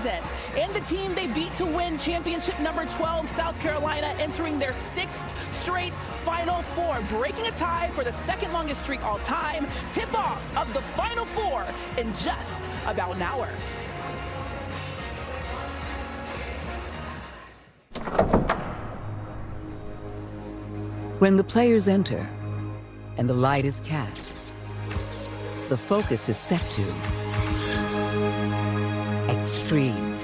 season. And the team they beat to win championship number 12, South Carolina, entering their 6th straight Final Four, breaking a tie for the second longest streak all time. Tip-off of the Final Four in just about an hour. When the players enter and the light is cast, the focus is set to extreme.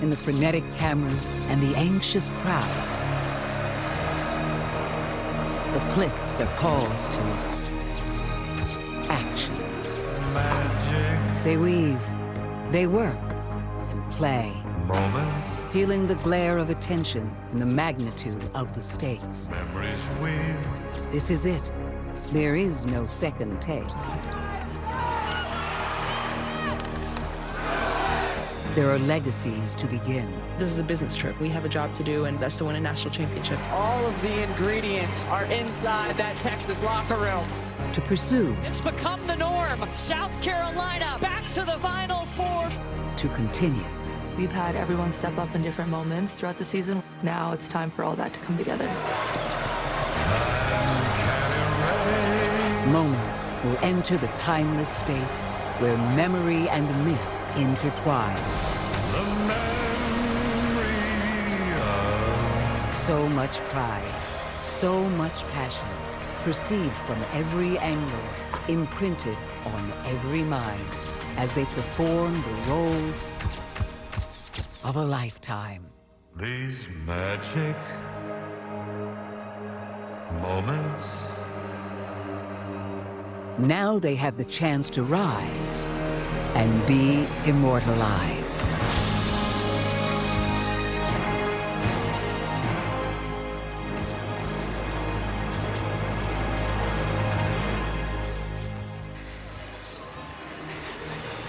In the frenetic cameras and the anxious crowd, the clicks are calls to action. Magic They weave, they work, and play, moments, feeling the glare of attention and the magnitude of the stakes. memories weave. This is it. There is no second take. There are legacies to begin. This is a business trip. We have a job to do, and that's to win a national championship. All of the ingredients are inside that Texas locker room. To pursue, It's become the norm. South Carolina back to the Final Four. to continue. We've had everyone step up in different moments throughout the season. Now it's time for all that to come together. Moments will enter the timeless space where memory and myth intertwine. The memory of So much pride, so much passion, perceived from every angle, imprinted on every mind as they perform the role of a lifetime. these magic moments. Now they have the chance to rise and be immortalized.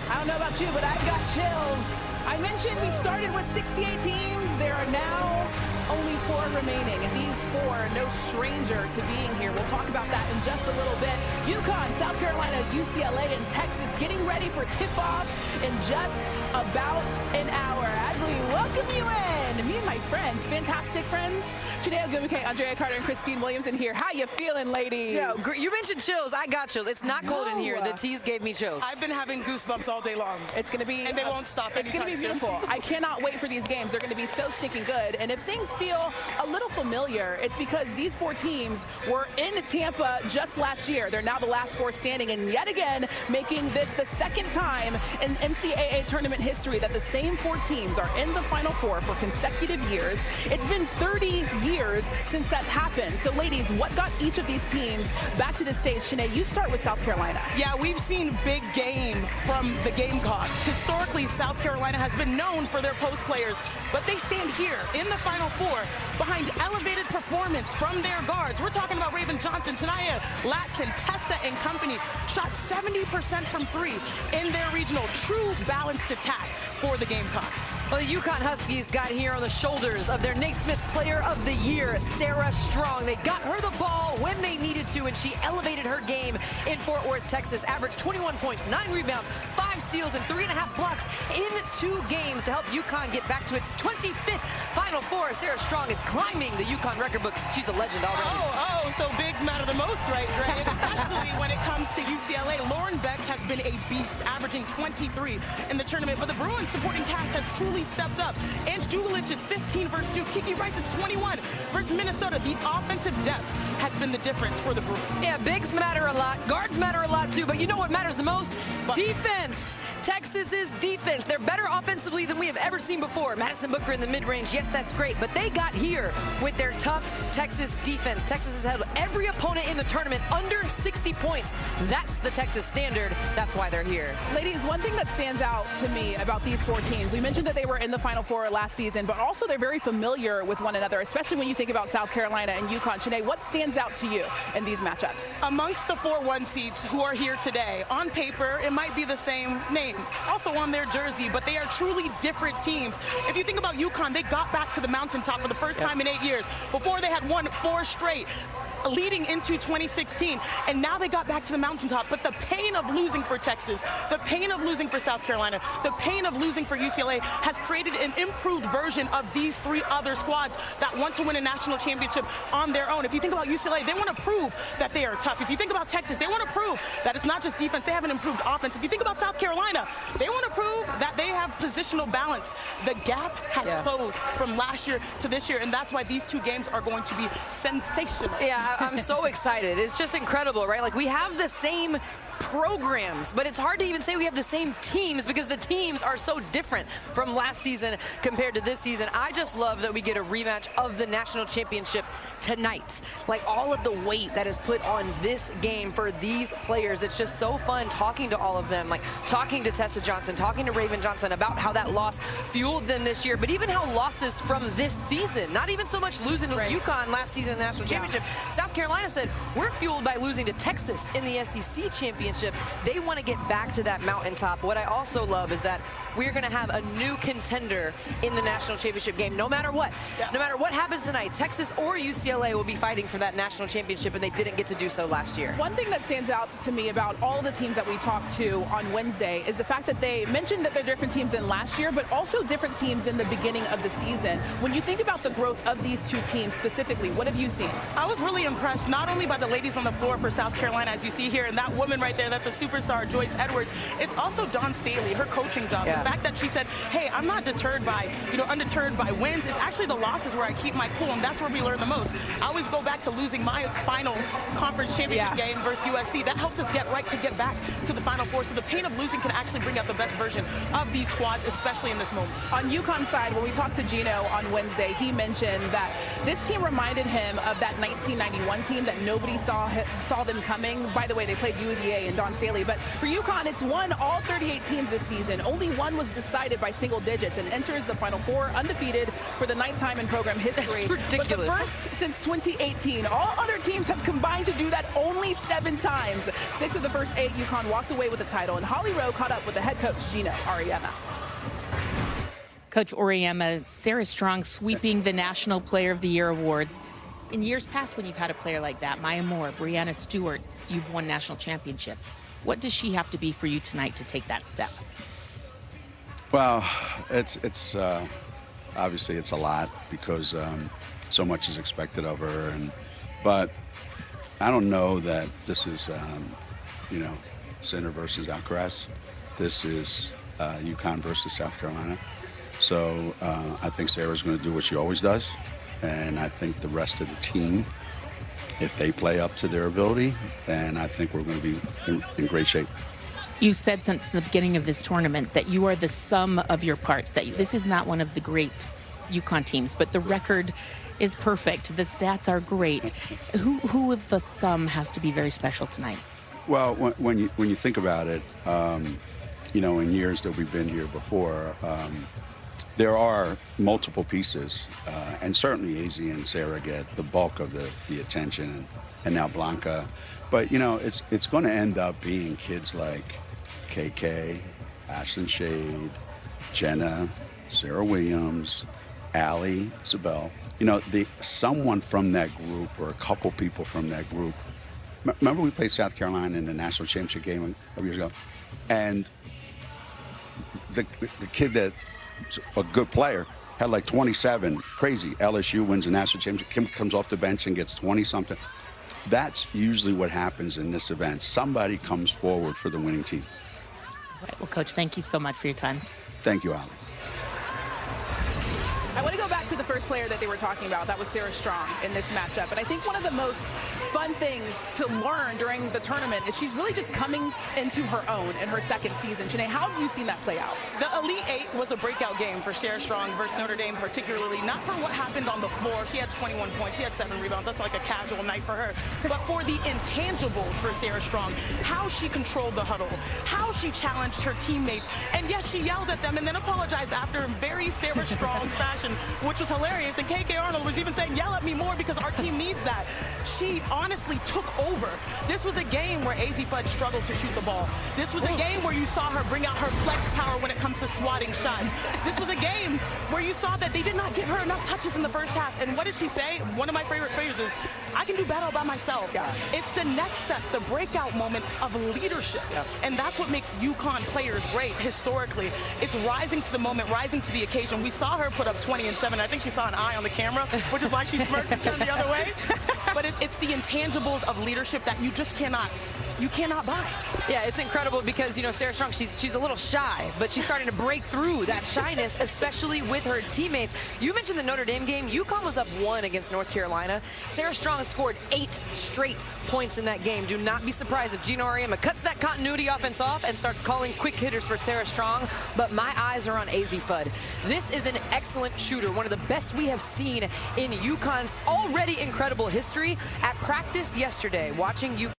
I don't know about you, but I've got chills. I mentioned we started with 68 teams. There are now only 4 remaining, and these 4 are no stranger to being here. We'll talk about that in just a little bit. UConn, South Carolina, UCLA, and Texas getting ready for tip-off in just about an hour. As we welcome you in, me and my friends, fantastic friends, Janelle Gumike, Andrea Carter, and Christine Williamson here. How you feeling, ladies? Yo, you mentioned chills. I got chills. It's not cold in here. The teas gave me chills. I've been having goosebumps all day long. It's going to be... And they won't stop It's going to be anytime soon. beautiful. I cannot wait for these games. They're going to be so stinking good. And if things feel a little familiar, it's because these 4 teams were in Tampa just last year. They're now the last 4 standing, and yet again making this the second time in NCCA tournament history that the same 4 teams are in the Final Four for consecutive years. It's been 30 years since that happened. So ladies, what got each of these teams back to the stage? Shanae, you start with South Carolina. Yeah, we've seen big game from the Gamecocks. Historically, South Carolina has been known for their post players, but they stand here in the Final Four behind elevated performance from their guards. We're talking about Raven Johnson, Tanaya Latson, Tessa, and company. Shot 70% from 3 in their regional. True balanced attack for the Gamecocks. Well, the UConn Huskies got here on the shoulders of their Naismith Player of the Year, Sarah Strong. They got her the ball when they needed to, and she elevated her game in Fort Worth, Texas. Averaged 21 points, 9 rebounds, 5 steals, and 3.5 blocks in 2 games to help UConn get back to its 25th Final Four. Sarah Strong is climbing the UConn record books. She's a legend already. So bigs matter the most, right, Dre? Especially when it comes to UCLA. Lauren Becks has been a beast, averaging 23 in the tournament. But the Bruins supporting cast has truly stepped up. Ange Dugulich is 15 versus Duke. Kiki Rice is 21 versus Minnesota. The offensive depth has been the difference for the Bruins. Yeah, bigs matter a lot. Guards matter a lot, too. But you know what matters the most? Defense. Texas's defense. They're better offensively than we have ever seen before. Madison Booker in the mid-range, yes, that's great, but they got here with their tough Texas defense. Texas has held every opponent in the tournament under 60 points. That's the Texas standard. That's why they're here. Ladies, one thing that stands out to me about these 4 teams, we mentioned that they were in the Final Four last season, but also they're very familiar with one another, especially when you think about South Carolina and UConn. Shanae, what stands out to you in these matchups? Amongst the 4-1 seeds who are here today, on paper, it might be the same name, also on their jersey, but they are truly different teams. If you think about UConn, they got back to the mountaintop for the first time in 8 years. Before they had won 4 straight. leading into 2016. And now they got back to the mountaintop. But the pain of losing for Texas, the pain of losing for South Carolina, the pain of losing for UCLA has created an improved version of these three other squads that want to win a national championship on their own. If you think about UCLA, they want to prove that they are tough. If you think about Texas, they want to prove that it's not just defense, they have an improved offense. If you think about South Carolina, they want to prove that they have positional balance. The gap has closed from last year to this year, and that's why these two games are going to be sensational. Yeah, I'm so excited. It's just incredible, right? Like, we have the same programs, but it's hard to even say we have the same teams because the teams are so different from last season compared to this season. I just love that we get a rematch of the national championship tonight. Like, all of the weight that is put on this game for these players, it's just so fun talking to all of them, like talking to Tessa Johnson, talking to Raven Johnson about how that loss fueled them this year, but even how losses from this season, not even so much losing to UConn last season in the national championship. South Carolina said, we're fueled by losing to Texas in the SEC championship. They want to get back to that mountaintop. What I also love is that we're going to have a new contender in the national championship game. No matter what, no matter what happens tonight, Texas or UCLA will be fighting for that national championship, and they didn't get to do so last year. One thing that stands out to me about all the teams that we talked to on Wednesday is the fact that they mentioned that they're different teams than last year, but also different teams in the beginning of the season. When you think about the growth of these two teams specifically, what have you seen? I was really impressed not only by the ladies on the floor for South Carolina, as you see here, and that woman right there, that's a superstar, Joyce Edwards. It's also Dawn Staley, her coaching job. The fact that she said, hey, I'm not deterred by, undeterred by wins. It's actually the losses where I keep my cool, and that's where we learn the most. I always go back to losing my final conference championship game versus USC. That helped us get back to the Final Four. So the pain of losing can actually bring out the best version of these squads, especially in this moment. On UConn's side, when we talked to Gino on Wednesday, he mentioned that this team reminded him of that 1991 team that nobody saw them coming. By the way, they played UVA and Dawn Staley. But for UConn, it's won all 38 teams this season. Only one was decided by single digits and enters the Final Four undefeated for the 9th time in program history. That's ridiculous. But the first since 2018. All other teams have combined to do that only 7 times. 6 of the first 8, UConn walked away with the title, and Holly Rowe caught up with the head coach, Gino Auriemma. Coach Auriemma, Sarah Strong sweeping the National Player of the Year awards. In years past, when you've had a player like that, Maya Moore, Brianna Stewart, you've won national championships. What does she have to be for you tonight to take that step? Well, it's obviously it's a lot because so much is expected of her, but I don't know that this is Center versus Alcaraz. This is UConn versus South Carolina. So I think Sarah's going to do what she always does, and I think the rest of the team, if they play up to their ability, then I think we're going to be in great shape. You said since the beginning of this tournament that you are the sum of your parts, that this is not one of the great UConn teams, but the record is perfect. The stats are great. Who of the sum has to be very special tonight? Well, when you think about it, in years that we've been here before, there are multiple pieces, and certainly Azzi and Sarah get the bulk of the attention, and now Blanca. But, it's going to end up being kids like KK, Ashlyn Shade, Jenna, Sarah Williams, Allie, Isabel. Someone from that group or a couple people from that group. Remember we played South Carolina in the national championship game a couple years ago? And the kid that's a good player had like 27. Crazy. LSU wins the national championship. Kim comes off the bench and gets 20-something. That's usually what happens in this event. Somebody comes forward for the winning team. All right. Well, Coach, thank you so much for your time. Thank you, Ali. I want to go back to the first player that they were talking about. That was Sarah Strong in this matchup. And I think one of the most fun things to learn during the tournament is she's really just coming into her own in her second season. Shanae, how have you seen that play out? The Elite 8 was a breakout game for Sarah Strong versus Notre Dame, particularly not for what happened on the floor. She had 21 points. She had 7 rebounds. That's like a casual night for her. But for the intangibles for Sarah Strong, how she controlled the huddle, how she challenged her teammates. And yes, she yelled at them and then apologized after in very Sarah Strong fashion. which was hilarious. And KK Arnold was even saying, yell at me more because our team needs that. She honestly took over. This was a game where AZ Fudd struggled to shoot the ball. This was a game where you saw her bring out her flex power when it comes to swatting shots. This was a game where you saw that they did not give her enough touches in the first half. And what did she say? One of my favorite phrases, I can do battle by myself. Yeah. It's the next step, the breakout moment of leadership. Yeah. And that's what makes UConn players great historically. It's rising to the moment, rising to the occasion. We saw her put up 20 and 7. I think she saw an eye on the camera, which is why she smirked and turned the other way. But it's the intangibles of leadership that you just cannot buy. Yeah, it's incredible because, you know, Sarah Strong, she's a little shy, but she's starting to break through that shyness, especially with her teammates. You mentioned the Notre Dame game. UConn was up 1 against North Carolina. Sarah Strong scored 8 straight points in that game. Do not be surprised if Gina Auriemma cuts that continuity offense off and starts calling quick hitters for Sarah Strong, but my eyes are on AZ Fudd. This is an excellent shooter, one of the best we have seen in UConn's already incredible history. At practice yesterday, watching UConn.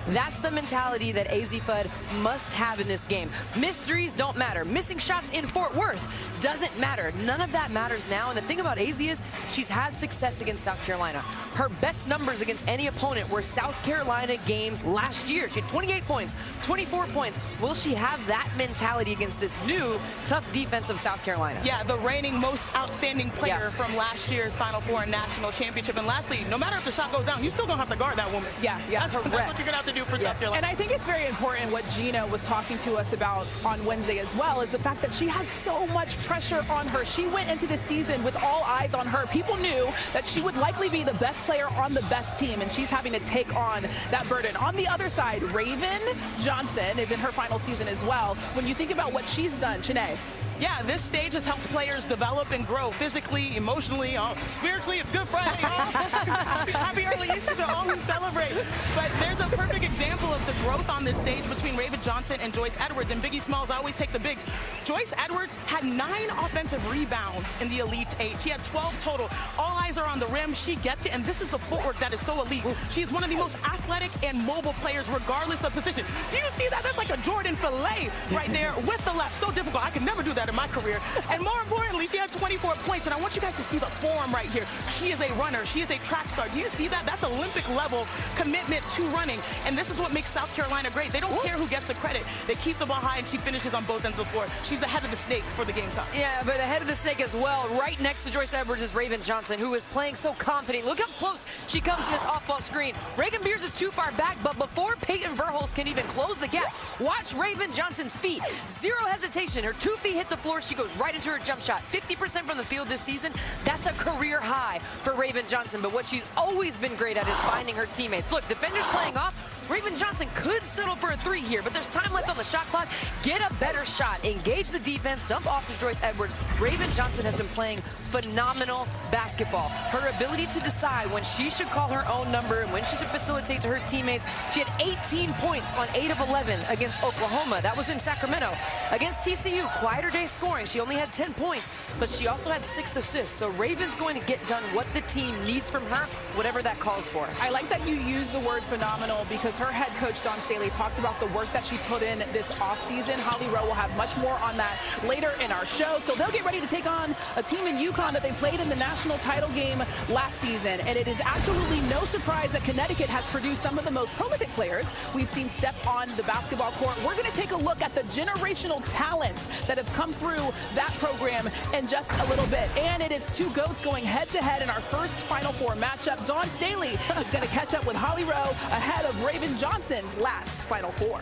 That's the mentality that AZ Fudd must have in this game. Missed threes don't matter. Missing shots in Fort Worth doesn't matter. None of that matters now. And the thing about AZ is she's had success against South Carolina. Her best numbers against any opponent were South Carolina games last year. She had 28 points, 24 points. Will she have that mentality against this new tough defense of South Carolina? Yeah, the reigning most outstanding player from last year's Final Four and National Championship. And lastly, no matter if the shot goes down, you still gonna have to guard that woman. Yeah, That's what you're gonna have to do for South Carolina. And I think it's very important what Gina was talking to us about on Wednesday as well, is the fact that she has so much pressure on her. She went into the season with all eyes on her. People knew that she would likely be the best player on the best team, and she's having to take on that burden. On the other side, Raven Johnson is in her final season as well. When you think about what she's done, Chanae. Yeah, this stage has helped players develop and grow physically, emotionally, spiritually. It's Good Friday, y'all. Happy early Easter to all who celebrate. But there's a perfect example of the growth on this stage between Raven Johnson and Joyce Edwards. And Biggie Smalls always take the bigs. Joyce Edwards had 9 offensive rebounds in the Elite 8. She had 12 total. All eyes are on the rim. She gets it, and this is the footwork that is so elite. She's one of the most athletic and mobile players regardless of position. Do you see that? That's like a Jordan fillet right there with the left. So difficult. I could never do that in my career. And more importantly, she had 24 points. And I want you guys to see the form right here. She is a runner. She is a track star. Do you see that? That's Olympic level commitment to running. And this is what makes South Carolina great. They don't care who gets the credit. They keep the ball high, and she finishes on both ends of the floor. She's the head of the snake for the Gamecocks. Yeah, but the head of the snake as well. Right next to Joyce Edwards is Raven Johnson, who is playing so confident. Look how close she comes to this off-ball screen. Reagan Beers is too far back, but before Peyton Verhulst can even close the gap, watch Raven Johnson's feet. Zero hesitation. Her 2 feet hit the floor. She goes right into her jump shot. 50% from the field this season. That's a career high for Raven Johnson. But what she's always been great at is finding her teammates. Look, defenders playing off. Raven Johnson could settle for a 3 here, but there's time left on the shot clock. Get a better shot. Engage the defense. Dump off to Joyce Edwards. Raven Johnson has been playing phenomenal basketball. Her ability to decide when she should call her own number and when she should facilitate to her teammates. She had 18 points on 8 of 11 against Oklahoma. That was in Sacramento. Against TCU, quieter day scoring. She only had 10 points, but she also had 6 assists. So Raven's going to get done what the team needs from her, whatever that calls for. I like that you use the word phenomenal because her head coach, Don Staley, talked about the work that she put in this offseason. Holly Rowe will have much more on that later in our show. So they'll get ready to take on a team in UConn that they played in the national title game last season. And it is absolutely no surprise that Connecticut has produced some of the most prolific players we've seen step on the basketball court. We're going to take a look at the generational talents that have come through that program in just a little bit. And it is 2 GOATs going head-to-head in our first Final Four matchup. Don Staley is going to catch up with Holly Rowe ahead of Raven Johnson's last Final Four.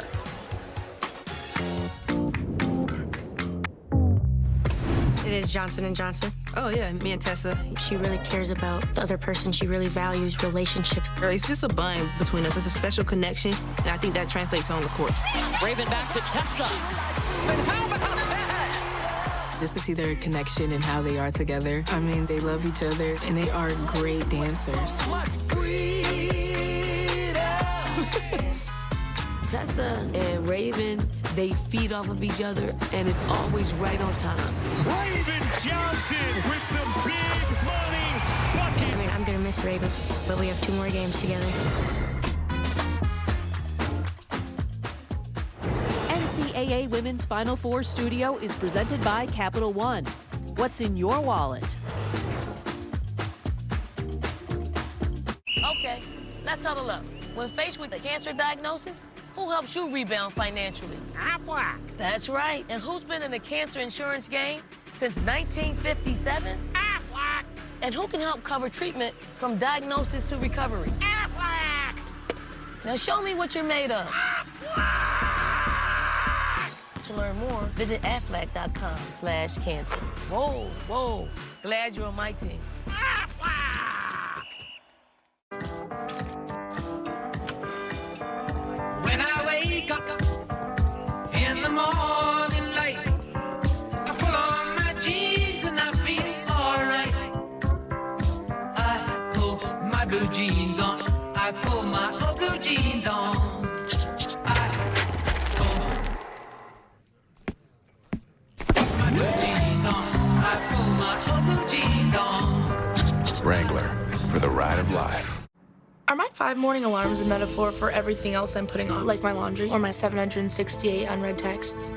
It is Johnson & Johnson. Oh, yeah, me and Tessa. She really cares about the other person. She really values relationships. It's just a bond between us. It's a special connection, and I think that translates on the court. Raven back to Tessa. But how about that? Just to see their connection and how they are together. I mean, they love each other, and they are great dancers. Tessa and Raven, they feed off of each other, and it's always right on time. Raven Johnson with some big money buckets. I'm going to miss Raven, but we have 2 more games together. NCAA Women's Final Four Studio is presented by Capital One. What's in your wallet? Okay, let's huddle up. When faced with a cancer diagnosis, who helps you rebound financially? Aflac. That's right. And who's been in the cancer insurance game since 1957? Aflac. And who can help cover treatment from diagnosis to recovery? Aflac. Now show me what you're made of. Aflac. To learn more, visit aflac.com/cancer. Whoa, whoa. Glad you're on my team. When I wake up in the morning light, I pull on my jeans and I feel alright. I pull my blue jeans on. I pull my blue jeans on. I pull my blue jeans on. I pull my blue jeans on. Wrangler, for the ride of life. Are my 5 morning alarms a metaphor for everything else I'm putting on, like my laundry or my 768 unread texts?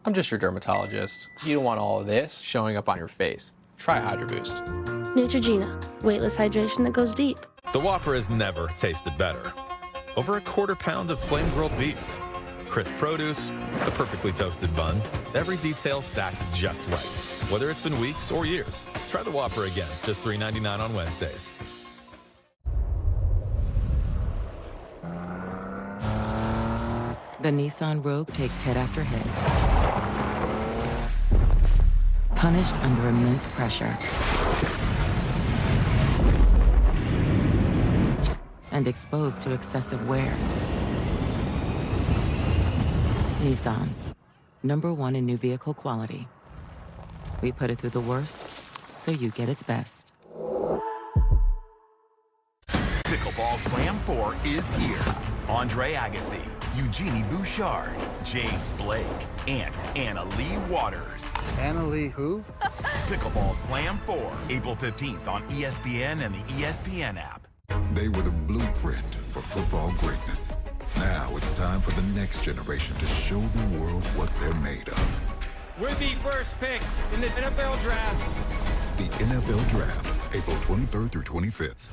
I'm just your dermatologist. You don't want all of this showing up on your face. Try Hydro Boost. Neutrogena, weightless hydration that goes deep. The Whopper has never tasted better. Over a quarter-pound of flame-grilled beef, crisp produce, a perfectly toasted bun, every detail stacked just right. Whether it's been weeks or years, try the Whopper again, just $3.99 on Wednesdays. The Nissan Rogue takes hit after hit. Punished under immense pressure. And exposed to excessive wear. Nissan, #1 in new vehicle quality. We put it through the worst, so you get its best. Pickleball Slam 4 is here. Andre Agassi, Eugenie Bouchard, James Blake, and Anna Lee Waters. Anna Lee who? Pickleball Slam 4, April 15th on ESPN and the ESPN app. They were the blueprint for football greatness. Now it's time for the next generation to show the world what they're made of. We're the first pick in the NFL Draft. The NFL Draft, April 23rd through 25th.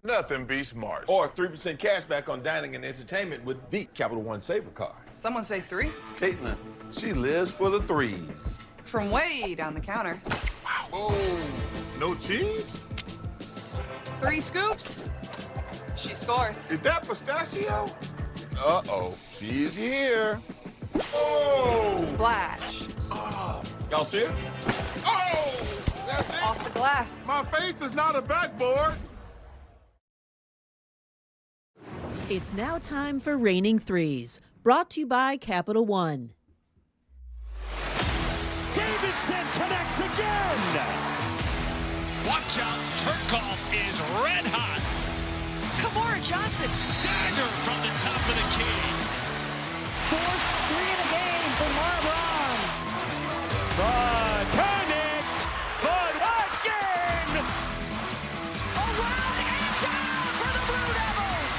Nothing beats March. Or 3% cash back on dining and entertainment with the Capital One Saver card. Someone say 3? Caitlin, she lives for the 3s. From way down the counter. Wow. Oh, no cheese? 3 scoops? She scores. Is that pistachio? Uh-oh, she's here. Oh! Splash. Oh. Y'all see it? Oh! That's it. Off the glass. My face is not a backboard. It's now time for Raining Threes, brought to you by Capital One. Davidson connects again. Watch out, Turkov is red hot. Kamora Johnson. Dagger from the top of the key. Fourth 3 in the game for Marlon. Bud connects. Bud again. Around and down for the Blue Devils.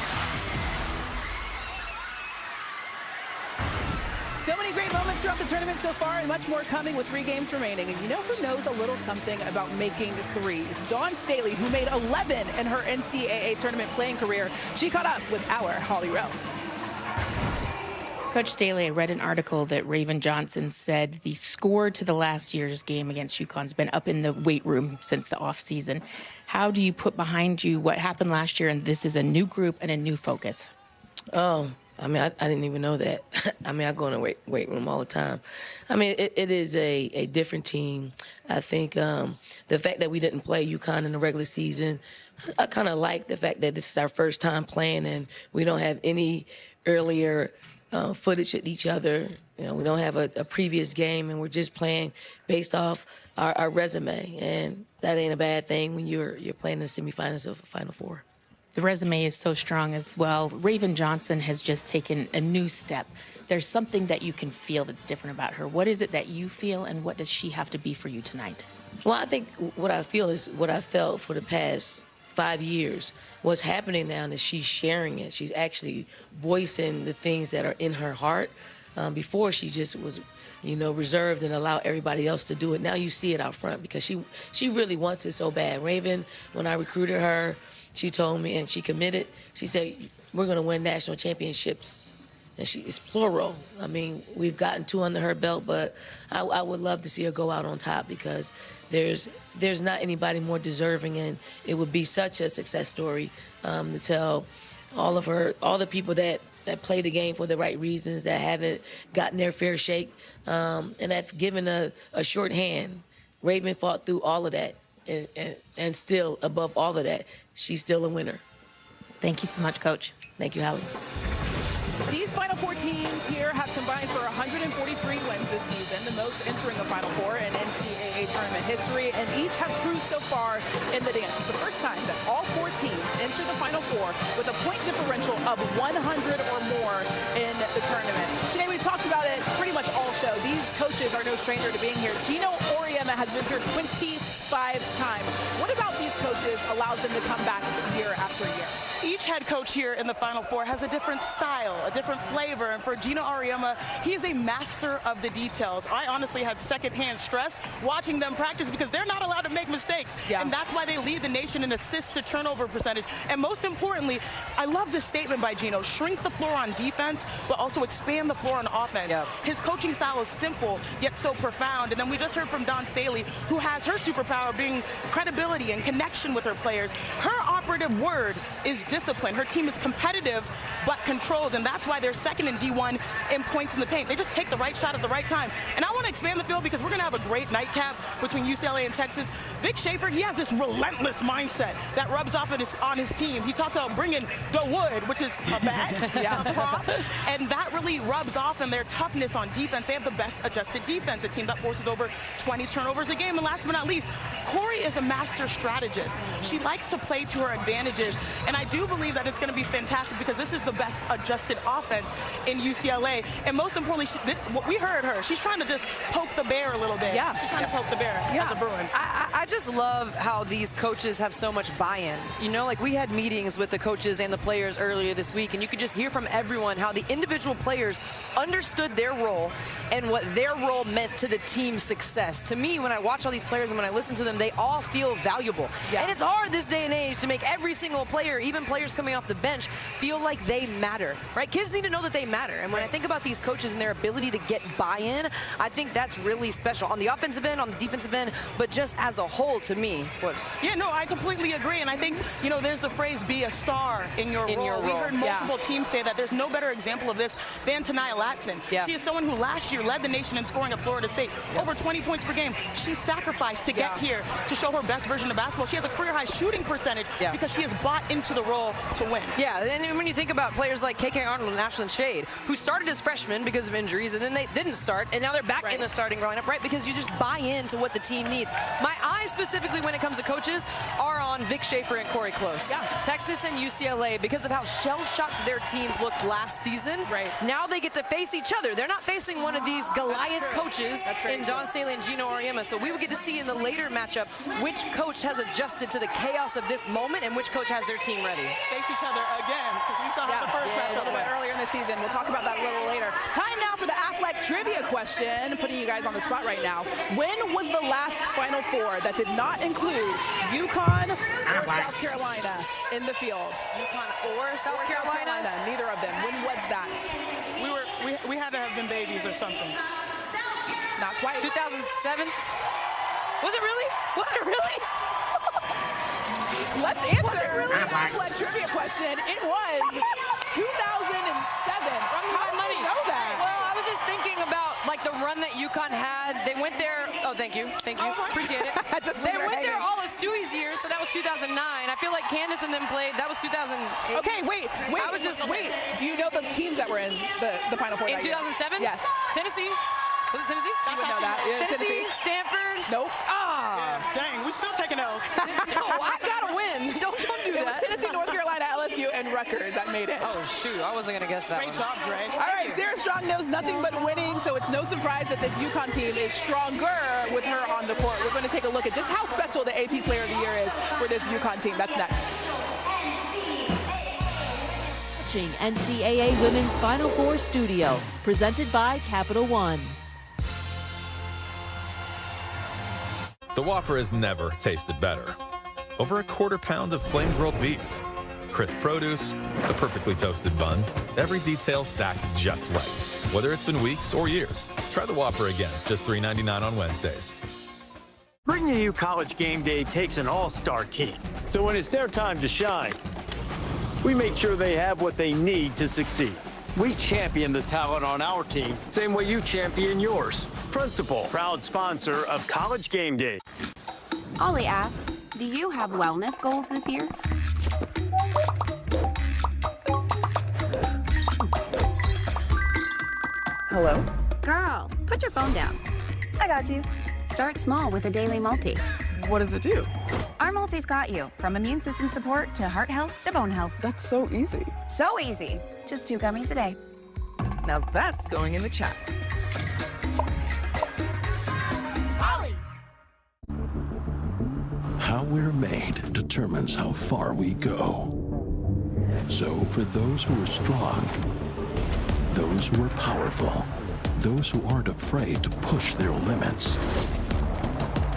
So many great moments throughout the tournament so far, and much more coming with 3 games remaining. And you know who knows a little something about making threes? Dawn Staley, who made 11 in her NCAA tournament playing career. She caught up with our Holly Rowe. Coach Staley, I read an article that Raven Johnson said the score to the last year's game against UConn's been up in the weight room since the offseason. How do you put behind you what happened last year, and this is a new group and a new focus? Oh, I mean, I didn't even know that. I mean, I go in the weight room all the time. I mean, it is a different team. I think the fact that we didn't play UConn in the regular season, I kind of like the fact that this is our first time playing and we don't have any earlier footage at each other. You know, we don't have a previous game, and we're just playing based off our resume, and that ain't a bad thing when you're playing in the semifinals of a Final Four. The resume is so strong as well. Raven Johnson has just taken a new step. There's something that you can feel that's different about her. What is it that you feel, and what does she have to be for you tonight? Well, I think what I feel is what I felt for the past 5 years. What's happening now is she's sharing it. She's actually voicing the things that are in her heart. Before, she just was, reserved and allow everybody else to do it. Now you see it out front because she really wants it so bad. Raven, when I recruited her, she told me, and she committed, she said, we're going to win national championships. And it's plural. I mean, we've gotten 2 under her belt, but I would love to see her go out on top because there's not anybody more deserving, and it would be such a success story to tell all the people that play the game for the right reasons, that haven't gotten their fair shake, and have given a shorthand. Raven fought through all of that, and still, above all of that, she's still a winner. Thank you so much, Coach. Thank you, Hallie. These Final Four teams here have combined for 143 wins this season, the most entering the Final Four in NCCA tournament history, and each have cruised so far in the dance. It's the first time that all 4 teams enter the Final Four with a point differential of 100 or more in the tournament. Today we talked about it pretty much all show. These coaches are no stranger to being here. Gino Auriemma has been here 25 times. What about these coaches allows them to come back year after year? Each head coach here in the Final Four has a different style, a different flavor, and for Gino Auriemma, he is a master of the details. I honestly had secondhand stress watching them practice because they're not allowed to make mistakes, and that's why they lead the nation in assist to turnover percentage. And most importantly, I love this statement by Gino: shrink the floor on defense, but also expand the floor on offense. His coaching style is simple, yet so profound. And then we just heard from Dawn Staley, who has her superpower being credibility and connection with her players. Her operative word is discipline. Her team is competitive but controlled, and that's why they're second in D1 in points in the paint. They just take the right shot at the right time. And I want to expand the field because we're going to have a great nightcap between UCLA and Texas. Vic Schaefer, he has this relentless mindset that rubs off on his team. He talks about bringing the wood, which is a bat, a prop, and that really rubs off in their toughness on defense. They have the best adjusted defense, a team that forces over 20 turnovers a game. And last but not least, Corey is a master strategist. She likes to play to her advantages, and I do believe that it's going to be fantastic because this is the best adjusted offense in UCLA. And most importantly, we heard her. She's trying to just poke the bear a little bit. She's trying to poke the bear as a Bruin. I just love how these coaches have so much buy-in. Like we had meetings with the coaches and the players earlier this week, and you could just hear from everyone how the individual players understood their role and what their role meant to the team's success. To me, when I watch all these players and when I listen to them, they all feel valuable. And it's hard this day and age to make every single player, even players coming off the bench, feel like they matter, right? Kids need to know that they matter. And when I think about these coaches and their ability to get buy-in, I think that's really special on the offensive end, on the defensive end, but just as a whole, to me. Yeah, no, I completely agree. And I think, there's the phrase, be a star in your role. We heard multiple teams say that. There's no better example of this than Tanaya Latson. She is someone who last year led the nation in scoring at Florida State, over 20 points per game. She sacrificed to get here to show her best version of basketball. She has a career-high shooting percentage because she has bought into the role to win. Yeah, and when you think about players like KK Arnold and Ashlyn Shade, who started as freshmen because of injuries, and then they didn't start, and now they're back in the starting lineup, right? Because you just buy into what the team needs. My eyes specifically when it comes to coaches are on Vic Schaefer and Corey Close. Texas and UCLA, because of how shell-shocked their teams looked last season, now they get to face each other. They're not facing one of these Goliath coaches in Dawn Staley and Gino Auriemma. So we will get to see in the later matchup which coach has adjusted to the chaos of this moment and which coach has their team ready. Face each other again, because we saw how the first match a little bit earlier in the season. We'll talk about that a little later. Time now for the Affleck trivia question, putting you guys on the spot right now. When was the last Final Four that did not include UConn or South Carolina in the field? UConn or South Carolina? Neither of them. When was that? We had to have been babies or something. Not quite. 2007? Was it really? Was it really? Let's answer the Affleck trivia question. It was 2007. How did you know that? Well, I was just thinking about the run that UConn had. They went there. Oh, thank you. Appreciate it. They went there all of Stewie's years, so that was 2009. I feel like Candace and them played. That was 2008. Okay, wait. Do you know the teams that were in the Final Four? In 2007? Yes. Tennessee. Was it Tennessee? She would know that. Tennessee, Stanford. Nope. Dang, we still taking L's. No, I gotta win. Don't do that. It was Tennessee, North Carolina, shoot. I wasn't going to guess that Great job, Dre. All right, Sarah Strong knows nothing but winning, so it's no surprise that this UConn team is stronger with her on the court. We're going to take a look at just how special the AP Player of the Year is for this UConn team. That's next. Watching NCAA Women's Final Four Studio, presented by Capital One. The Whopper has never tasted better. Over a quarter pound of flame-grilled beef, crisp produce, the perfectly toasted bun, every detail stacked just right. Whether it's been weeks or years, try the Whopper again, just $3.99 on Wednesdays. Bringing you College Game Day takes an all-star team. So when it's their time to shine, we make sure they have what they need to succeed. We champion the talent on our team, same way you champion yours. Principal, proud sponsor of College Game Day. Ollie asks, do you have wellness goals this year? Hello? Girl, put your phone down. I got you. Start small with a daily multi. What does it do? Our multi's got you, from immune system support to heart health to bone health. That's so easy. So easy. Just 2 gummies a day. Now that's going in the chat. How we're made determines how far we go. So for those who are strong, those who are powerful, those who aren't afraid to push their limits,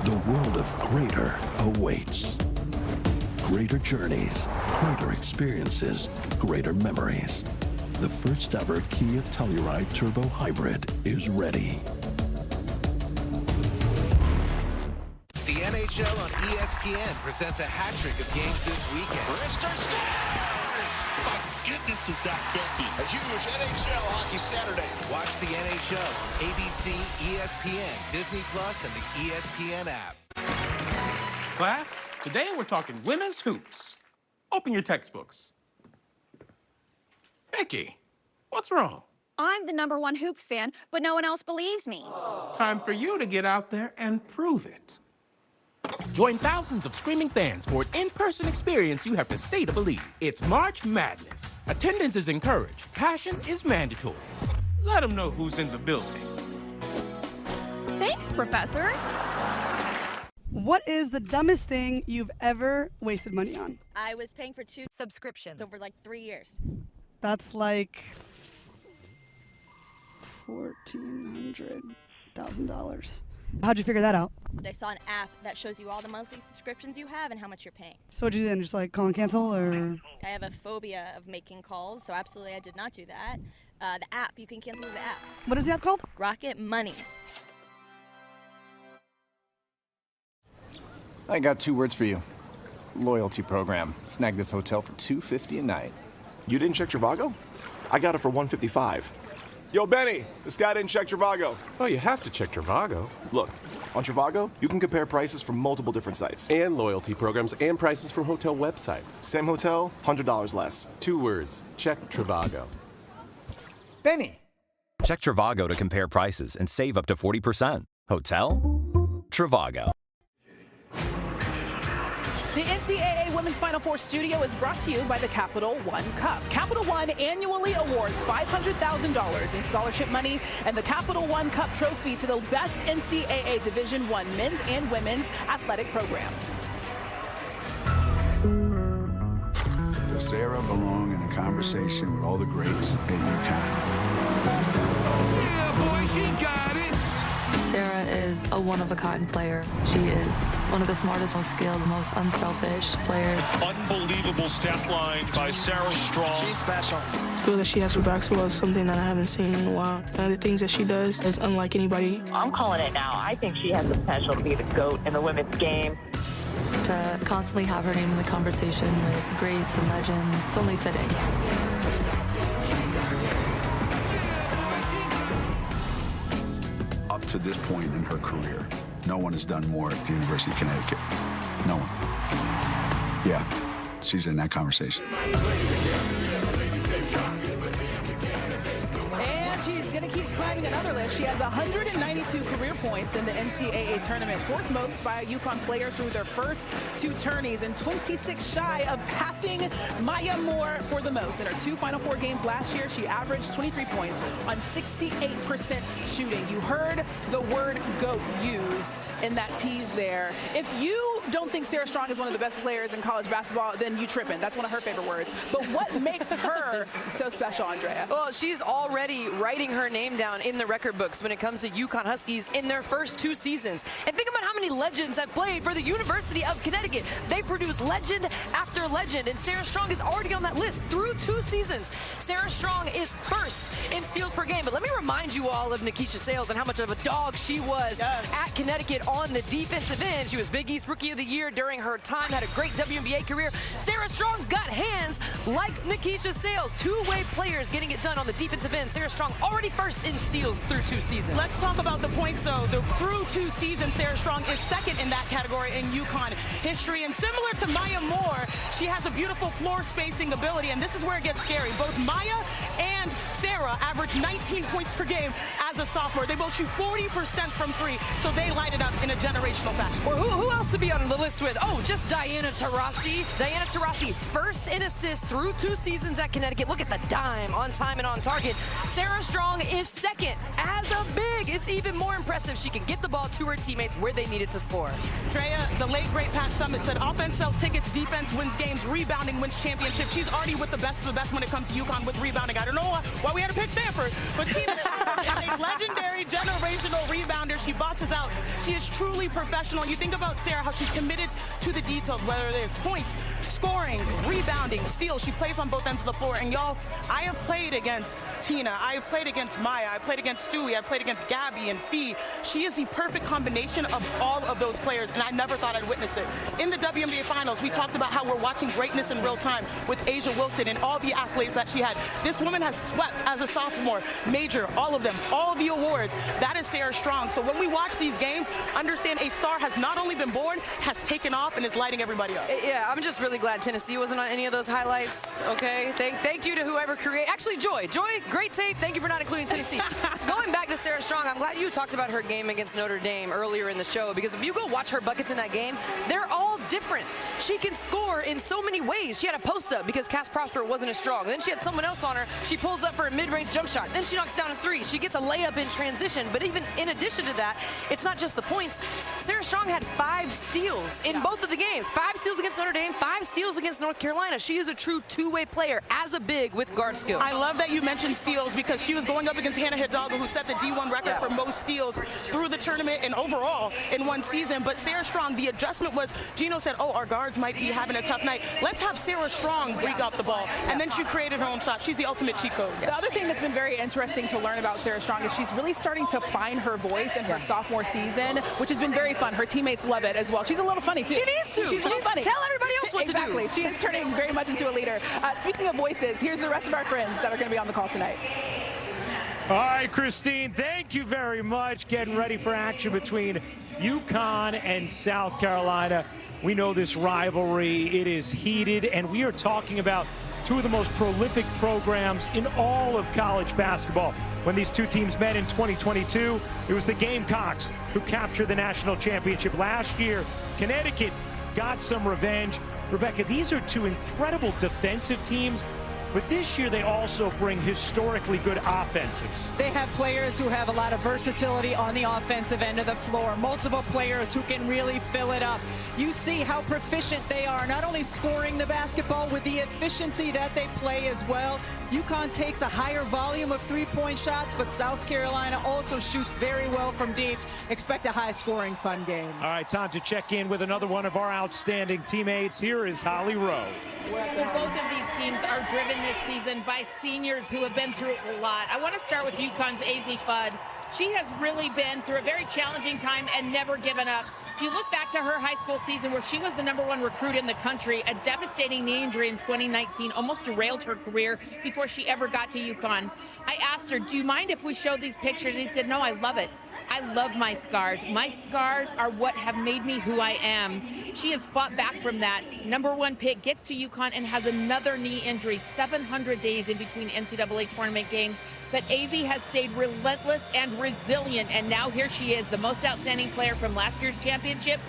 the world of greater awaits. Greater journeys, greater experiences, greater memories. The first ever Kia Telluride Turbo Hybrid is ready. The NHL on ESPN presents a hat trick of games this weekend. Brister scores! My goodness, is that filthy. A huge NHL hockey Saturday. Watch the NHL on ABC, ESPN, Disney Plus, and the ESPN app. Class, today we're talking women's hoops. Open your textbooks. Becky, what's wrong? I'm the #1 hoops fan, but no one else believes me. Time for you to get out there and prove it. Join thousands of screaming fans for an in-person experience you have to see to believe. It's March Madness. Attendance is encouraged. Passion is mandatory. Let them know who's in the building. Thanks, Professor. What is the dumbest thing you've ever wasted money on? I was paying for 2 subscriptions over like 3 years. That's like $1,400,000. How'd you figure that out? I saw an app that shows you all the monthly subscriptions you have and how much you're paying. So what'd you do then? Just like call and cancel, or? I have a phobia of making calls, so absolutely I did not do that. The app, you can cancel the app. What is the app called? Rocket Money. I got 2 words for you. Loyalty program. Snag this hotel for $250 a night. You didn't check Trivago? I got it for $155. Yo, Benny, this guy didn't check Trivago. Oh, you have to check Trivago. Look, on Trivago, you can compare prices from multiple different sites. And loyalty programs and prices from hotel websites. Same hotel, $100 less. 2 words. Check Trivago. Benny. Check Trivago to compare prices and save up to 40%. Hotel? Trivago. The NCCA Women's Final Four Studio is brought to you by the Capital One Cup. Capital One annually awards $500,000 in scholarship money and the Capital One Cup trophy to the best NCAA Division I men's and women's athletic programs. Does Sarah belong in a conversation with all the greats at UConn? Yeah, boy, he got it. Sarah is a one-of-a-kind player. She is one of the smartest, most skilled, most unselfish players. Unbelievable step line by Sarah Strong. She's special. The skill that she has for basketball is something that I haven't seen in a while. The things that she does is unlike anybody. I'm calling it now. I think she has the potential to be the GOAT in the women's game. To constantly have her name in the conversation with greats and legends, it's only fitting. Up to this point in her career, no one has done more at the University of Connecticut. No one. Yeah, she's in that conversation. And she's going going to keep climbing another list. She has 192 career points in the NCCA tournament, fourth most by a UConn player through their first 2 tourneys, and 26 shy of passing Maya Moore for the most. In her 2 Final Four games last year, she averaged 23 points on 68% shooting. You heard the word GOAT used in that tease there. If you don't think Sarah Strong is one of the best players in college basketball, then you tripping. That's one of her favorite words. But what makes her so special, Andrea? Well, she's already writing her name down in the record books when it comes to UConn Huskies in their first 2 seasons. And think about how many legends have played for the University of Connecticut. They produce legend after legend, and Sarah Strong is already on that list through 2 seasons. Sarah Strong is first in steals per game. But let me remind you all of Nikisha Sales and how much of a dog she was at Connecticut on the defensive end. She was Big East Rookie of the Year during her time, had a great WNBA career. Sarah Strong's got hands like Nikisha Sales. 2-way players getting it done on the defensive end. Sarah Strong already first in steals through 2 seasons. Let's talk about the points, though. Through 2 seasons, Sarah Strong is second in that category in UConn history. And similar to Maya Moore, she has a beautiful floor spacing ability, and this is where it gets scary. Both Maya and Sarah average 19 points per game as a sophomore. They both shoot 40% from 3, so they light it up in a generational fashion. Or who else to be on the list with? Oh, just Diana Taurasi. Diana Taurasi, first in assists through 2 seasons at Connecticut. Look at the dime, on time and on target. Sarah Strong is second as a big. It's even more impressive. She can get the ball to her teammates where they need it to score. Drea, the late great Pat Summitt said, offense sells tickets, defense wins games, rebounding wins championships. She's already with the best of the best when it comes to UConn with rebounding. I don't know why we had to pick Stanford, but Tina is a legendary generational rebounder. She bosses out. She is truly professional. You think about Sarah, how she's committed to the details, whether there's points, scoring, rebounding, steals. She plays on both ends of the floor. And y'all, I have played against Tina. I have played against Maya. I played against Stewie. I played against Gabby and Fee. She is the perfect combination of all of those players, and I never thought I'd witness it. In the WNBA Finals, we talked about how we're watching greatness in real time with Asia Wilson and all the accolades that she had. This woman has swept as a sophomore, major, all of them, all the awards. That is Sarah Strong. So when we watch these games, understand a star has not only been born, has taken off and is lighting everybody up. Yeah, I'm just really glad Tennessee wasn't on any of those highlights, okay? Thank you to whoever created. Actually, Joy, great tape. Thank you for not including Tennessee. Going back to Sarah Strong, I'm glad you talked about her game against Notre Dame earlier in the show, because if you go watch her buckets in that game, they're all different. She can score in so many ways. She had a post-up because Cass Prosper wasn't as strong. Then she had someone else on her. She pulls up for a mid-range jump shot. Then she knocks down a 3. She gets a layup in transition. But even in addition to that, it's not just the points. Sarah Strong had 5 steals in both of the games. 5 steals against Notre Dame, 5 steals against North Carolina. She is a true 2-way player as a big with guard skills. I love that you mentioned steals, because she was going up against Hannah Hidalgo, who set the D1 record for most steals through the tournament and overall in one season. But Sarah Strong, the adjustment was, Gino said, oh, our guards might be having a tough night. Let's have Sarah Strong break up the ball. And then she created her own shot. She's the ultimate cheat code. The other thing that's been very interesting to learn about Sarah Strong is she's really starting to find her voice in her sophomore season, which has been very fun. Her teammates love it as well. She's a little funny, too. She needs to. She's a little funny. Tell everybody else what to do. Exactly. She is turning very much into a leader. Speaking of voices, here's the rest of our friends that are going to be on the call tonight. All right, Christine, thank you very much. Getting ready for action between UConn and South Carolina. We know this rivalry. It is heated, and we are talking about two of the most prolific programs in all of college basketball. When these two teams met in 2022, it was the Gamecocks who captured the national championship. Last year, Connecticut got some revenge. Rebecca, these are two incredible defensive teams, but this year they also bring historically good offenses. They have players who have a lot of versatility on the offensive end of the floor, multiple players who can really fill it up. You see how proficient they are, not only scoring the basketball, with the efficiency that they play as well. UConn takes a higher volume of three-point shots, but South Carolina also shoots very well from deep. Expect a high-scoring, fun game. All right, time to check in with another one of our outstanding teammates. Here is Holly Rowe. Both of these teams are driven this season by seniors who have been through a lot. I want to start with UConn's AZ Fudd. She has really been through a very challenging time and never given up. If you look back to her high school season where she was the #1 recruit in the country, a devastating knee injury in 2019 almost derailed her career before she ever got to UConn. I asked her, do you mind if we show these pictures? And he said, no, I love it. I love my scars. My scars are what have made me who I am. She has fought back from that. #1 pick, gets to UConn and has another knee injury, 700 days in between NCAA tournament games. But AZ has stayed relentless and resilient, and now here she is, the most outstanding player from last year's championship,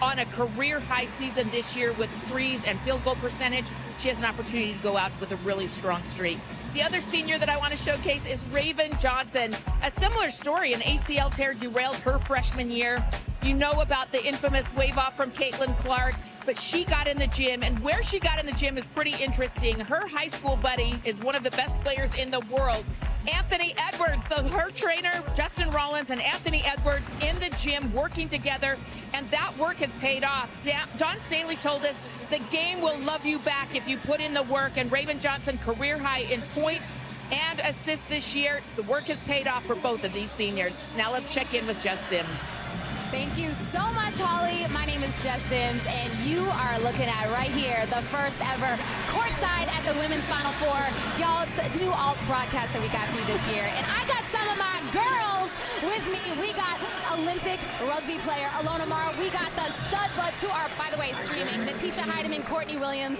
on a career-high season this year with threes and field goal percentage. She has an opportunity to go out with a really strong streak. The other senior that I want to showcase is Raven Johnson. A similar story, an ACL tear derailed her freshman year. You know about the infamous wave off from Caitlin Clark, but she got in the gym, and where she got in the gym is pretty interesting. Her high school buddy is one of the best players in the world, Anthony Edwards. So her trainer, Justin Rollins, and Anthony Edwards in the gym working together, and that work has paid off. Don Staley told us the game will love you back if you put in the work, and Raven Johnson career high in points and assists this year. The work has paid off for both of these seniors. Now let's check in with Jess Sims. Thank you so much, Holly. My name is Jess Sims, and you are looking at right here the first ever courtside at the Women's Final Four. Y'all, it's the new alt broadcast that we got for you this year. And I got some of my girls with me. We got Olympic rugby player Alona Mara. We got the stud butts who are, by the way, streaming. Natisha Heidemann, Courtney Williams.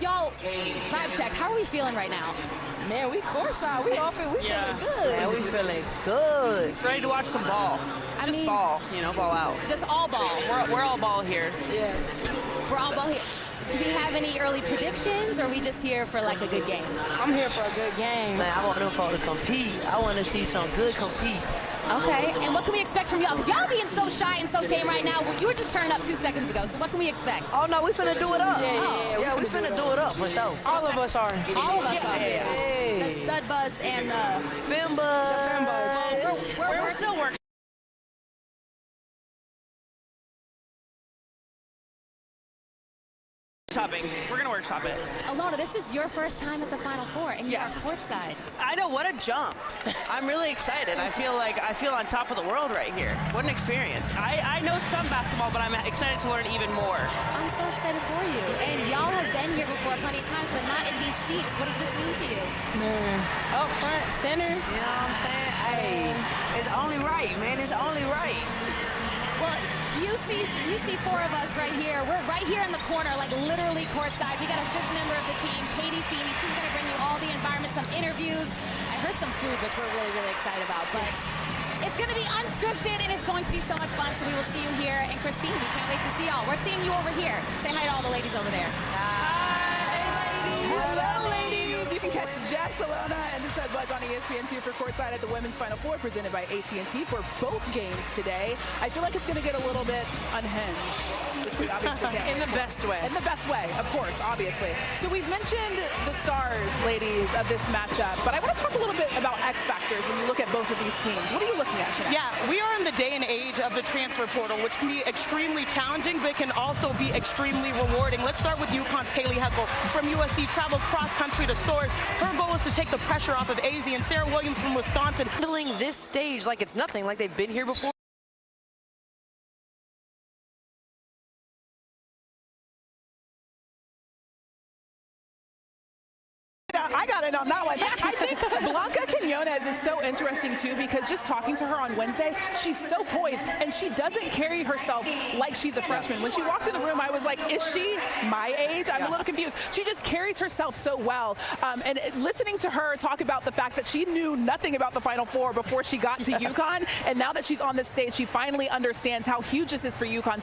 Y'all, vibe check. How are we feeling right now? Man, we courtside. We off it. We feeling good. Man, we feeling good. Ready to watch some ball. I mean, ball. You know, ball out. Just all ball. We're all ball here. Yeah. We're all ball here. Do we have any early predictions, or are we just here for like a good game? I'm here for a good game. Man, I want them folks to compete. I want to see some good compete. Okay, and what can we expect from y'all? Because y'all being so shy and so tame right now. You were just turning up 2 seconds ago, so what can we expect? Oh, no, we finna do it up. Yeah, we finna do it up for sure. All of us are. All of us are. Yeah. The stud buds and the Fem buds. We're still working. We're gonna workshop it. Alona, this is your first time at the Final Four, and you're courtside. I know, what a jump. I'm really excited. I feel on top of the world right here. What an experience. I know some basketball, but I'm excited to learn even more. I'm so excited for you. And y'all have been here before plenty of times, but not in these seats. What does this mean to you? Man, up front, center. You know what I'm saying? Hey, it's only right, man. It's only right. Well, you see 4 of us right here. We're right here in the corner, like literally courtside. We got a 5th member of the team, Katie Feeney. She's going to bring you all the environment, some interviews. I heard some food, which we're really, really excited about. But it's going to be unscripted, and it's going to be so much fun. So we will see you here. And Christine, we can't wait to see y'all. We're seeing you over here. Say hi to all the ladies over there. Hello, ladies. You can catch Jess, Alona, and the Stud Buds on ESPN2 for courtside at the Women's Final Four, presented by AT&T for both games today. I feel like it's going to get a little bit unhinged, which we obviously get. In the best way. In the best way, of course, obviously. So we've mentioned the stars, ladies, of this matchup, but I want to talk a little bit about X factors when you look at both of these teams. What are you looking at today? Yeah, we are in the day and age of the transfer portal, which can be extremely challenging, but can also be extremely rewarding. Let's start with UConn's Kaylee Heckel from USC, traveled cross-country to Stores. Her goal is to take the pressure off of AZ, and Sarah Williams from Wisconsin. Handling this stage like it's nothing, like they've been here before. I got it on that one. I think Blanca Quinones is so interesting, too, because just talking to her on Wednesday, she's so poised, and she doesn't carry herself like she's a freshman. When she walked in the room, I was like, is she my age? I'm a little confused. She just carries herself so well. And listening to her talk about the fact that she knew nothing about the Final Four before she got to UConn, and now that she's on this stage, she finally understands how huge this is for UConn.